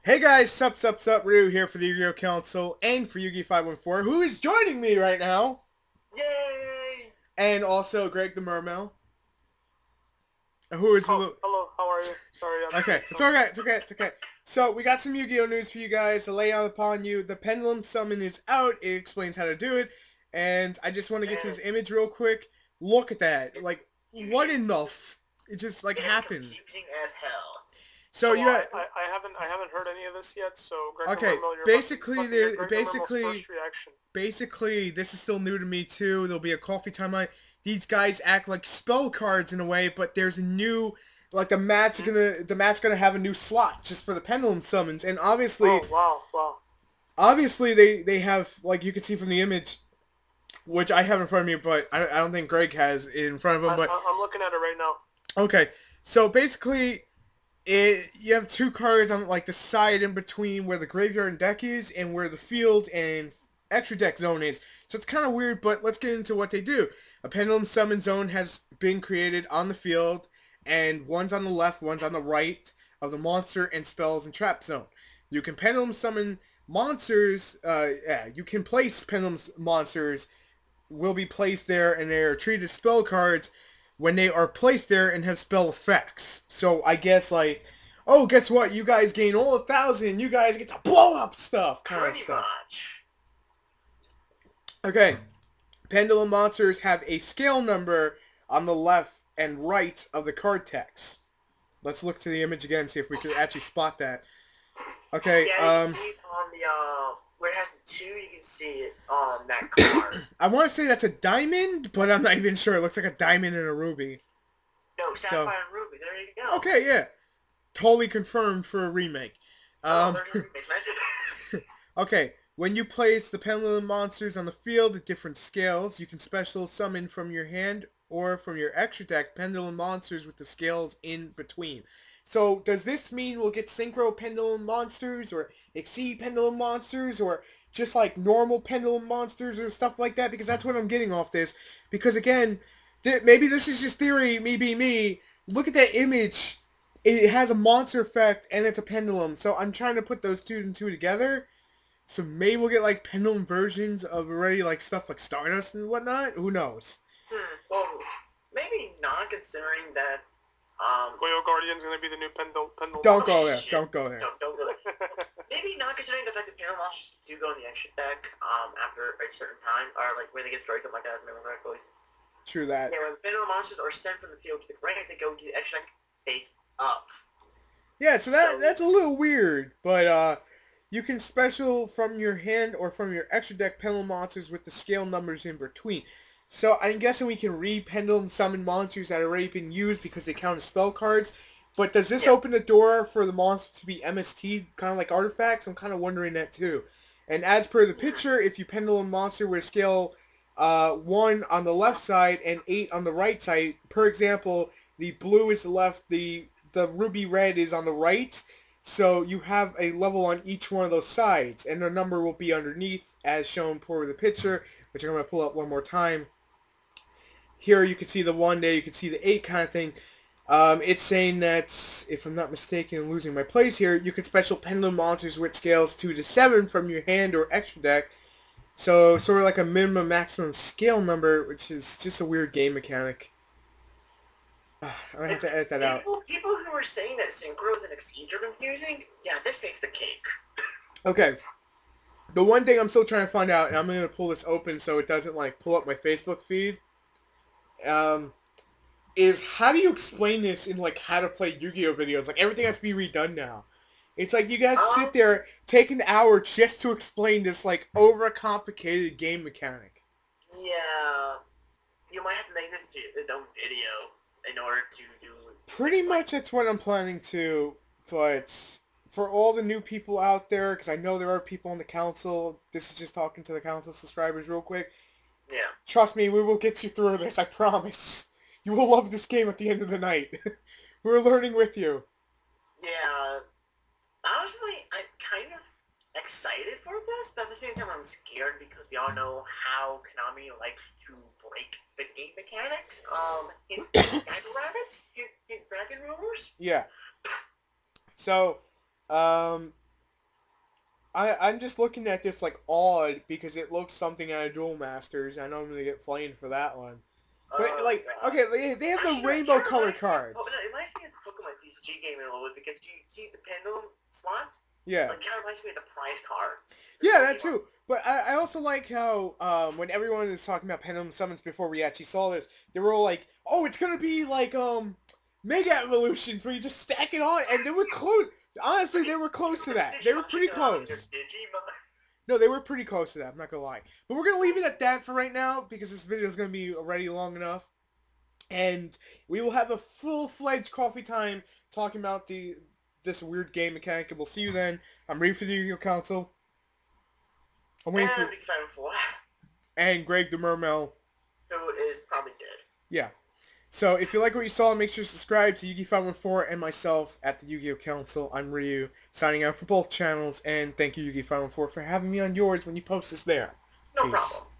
Hey guys, sup, Ryu here for the Yu-Gi-Oh! Council and for Yugi 514, who is joining me right now, Yay! and also Greg the Mermail, who is a Oh, little... hello, how are you? Sorry, I'm Okay, doing it's something. okay, it's okay, it's okay. So, we got some Yu-Gi-Oh! News for you guys to lay out upon you. The Pendulum Summon is out, it explains how to do it, and I just want to get to And this image real quick. Look at that, it's like, what confusing. enough? It just, like, It is happened. confusing as hell. So, So you got... I haven't heard any of this yet. So Greg the Okay, Mermail, you're basically, about to hear there, Greg the Mermail's basically... first reaction. Basically, this is still new to me too. There'll be a coffee timeline. These guys act like spell cards in a way, but there's a new, like the mat's gonna have a new slot just for the pendulum summons, and obviously, Oh wow, wow. obviously they have, like you can see from the image, which I have in front of me, but I don't think Greg has it in front of him. But I'm looking at it right now. okay, so basically, you have two cards on like the side in between where the graveyard and deck is and where the field and extra deck zone is. So it's kind of weird, but let's get into what they do. A pendulum summon zone has been created on the field, and one's on the left, one's on the right of the monster and spells and trap zone. You can pendulum summon monsters. Yeah, you can place pendulum monsters. Will be placed there, and they are treated as spell cards when they are placed there and have spell effects. So I guess like, oh, guess what? You guys gain all 1,000. You guys get to blow up stuff, kind of Pretty stuff. much. Okay, pendulum monsters have a scale number on the left and right of the card text. Let's look to the image again and see if we can actually spot that. Okay, Yeah, you can see it on the where it has the two. You can see it on that card. I want to say that's a diamond, but I'm not even sure. It looks like a diamond and a ruby. No, So, Sapphire and Ruby. There you go. okay, yeah. Totally confirmed for a remake. Oh, Um, there's a remake. okay, when you place the pendulum monsters on the field at different scales, you can special summon from your hand or from your extra deck pendulum monsters with the scales in between. So does this mean we'll get synchro pendulum monsters or exceed pendulum monsters or just like normal pendulum monsters or stuff like that? Because that's what I'm getting off this. Because again, maybe this is just theory, me being me. Look at that image. It has a monster effect and it's a pendulum. So I'm trying to put those two and two together. So maybe we'll get like pendulum versions of already like stuff like Stardust and whatnot. Who knows? Well, maybe not considering that. Goyo Guardian's gonna be the new pendulum. Don't Oh, go there. shit. Don't go there. Don't go there. Maybe not considering the fact that Pendulum Monsters do go in the extra deck after a certain time, or like when they get destroyed, something like that, if I remember correctly. True that. Yeah, when Pendulum Monsters are sent from the field to the grave, they go to the extra deck face up. Yeah, so that's a little weird, but you can special from your hand or from your extra deck pendulum monsters with the scale numbers in between. So I'm guessing we can re-pendulum summon monsters that have already been used because they count as spell cards. But does this open the door for the monster to be MST, kind of like artifacts? I'm kind of wondering that too. And as per the picture, if you pendulum monster with scale 1 on the left side and 8 on the right side, per example, the blue is the left, the ruby red is on the right. So you have a level on each one of those sides, and the number will be underneath as shown per the picture, which I'm going to pull up one more time. Here you can see the 1 there, you can see the 8 kind of thing. It's saying that, if I'm not mistaken, I'm losing my place here, you can special pendulum monsters with scales 2 to 7 from your hand or extra deck. So, sort of like a minimum maximum scale number, which is just a weird game mechanic. I'm going to have to edit that out. People who are saying that Synchros and Exceeds are confusing, yeah, this takes the cake. Okay. The one thing I'm still trying to find out, and I'm going to pull this open so it doesn't, like, pull up my Facebook feed, is how do you explain this in, like, how to play Yu-Gi-Oh! Videos? Like, everything has to be redone now. It's like you gotta sit there, take an hour just to explain this, like, overcomplicated game mechanic. Yeah, you might have to make this into its own video in order to do... Pretty much that's what I'm planning to, but for all the new people out there, because I know there are people on the council, this is just talking to the council subscribers real quick. Yeah. Trust me, we will get you through this, I promise. You will love this game at the end of the night. We're learning with you. Yeah. Honestly, I'm kind of excited for this, but at the same time I'm scared because we all know how Konami likes to break the game mechanics. In Dragon Rabbits? In Dragon Rumors? Yeah. So, I'm just looking at this like odd because it looks something out of Duel Masters. I know I'm gonna get flamed for that one. But like, okay, they have the rainbow color cards. Oh, no, it reminds me of Pokemon TCG game a little bit because you see the pendulum slots. Yeah. Like, kind of reminds me of the prize cards. Yeah, that too. But I also like how when everyone is talking about Pendulum Summons before we actually saw this, they were all like, "Oh, it's gonna be like Mega Evolutions where you just stack it on," and they were close. Honestly, they were close to that. They were pretty close. No, they were pretty close to that. I'm not gonna lie. But we're gonna leave it at that for right now because this video is gonna be already long enough, and we will have a full-fledged coffee time talking about this weird game mechanic, and we'll see you then. I'm ready for the Yu-Gi-Oh! Council. I'm waiting for... And Greg the Mermel. Who is probably dead. Yeah. So, if you like what you saw, make sure to subscribe to Yugi514 and myself at the Yu-Gi-Oh! Council. I'm Ryu, signing out for both channels, and thank you, Yugi514, for having me on yours when you post this there. No Peace. problem.